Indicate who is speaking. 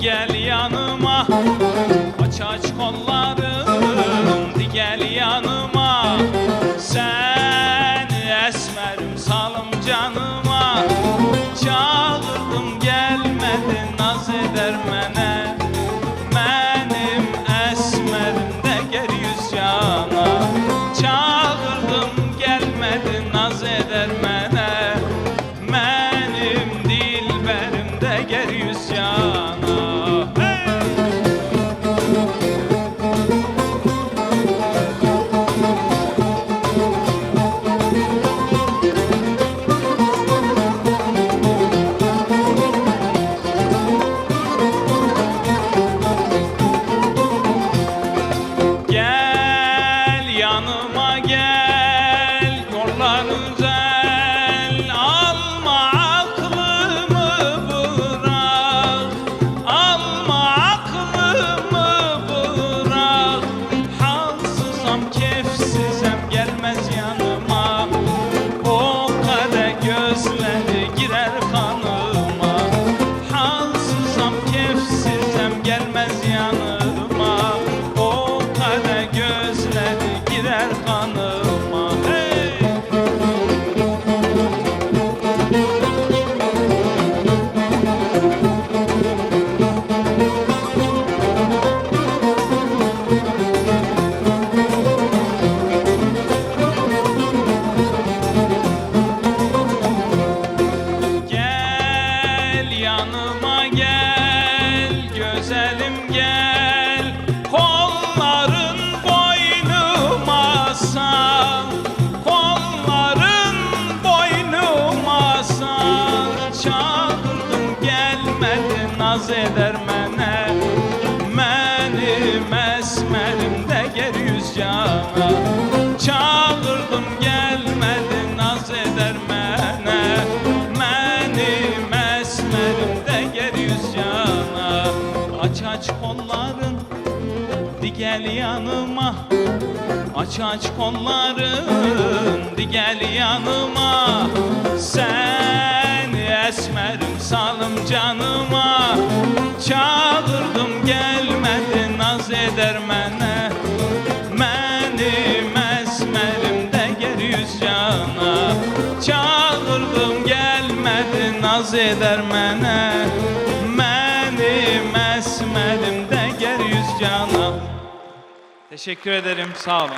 Speaker 1: gel yanıma. Aç aç kollarım, gel yanıma. Sen esmerim salım canıma. Çağırdım gelmedin naz eder mene. Benim esmerim de ger yüz yana. Çağırdım gelmedin naz eder mene. Benim dilberim de ger yüz yana. Yanıma gel, yollar güzel, alma aklımı bırak, alma aklımı bırak. Halsızam, keyfsizem, gelmez yanıma, o kara gözleri girer kanıma. Halsızam, keyfsizem, gelmez yanıma, o kara gözleri girer kanıma. Hey! Gel yanıma gel, güzelim gel. Kolların boynuma sar, kolların boynuma sar. Çağırdım gelmedi naz eder mene. Benim esmerim de ger yüz yana. Çağırdım gelmedi naz eder mene. Benim esmerim de ger yüz yana. Aç aç kolların, gel yanıma. Aç aç kolların, gel yanıma. Sen esmerim salım canıma. Çağırdım gelmedi naz eder mene. Benim esmerim de ger yüz yana. Çağırdım gelmedi naz eder mene. Benim esmerim de ger yüz cana. Teşekkür ederim, sağ olun.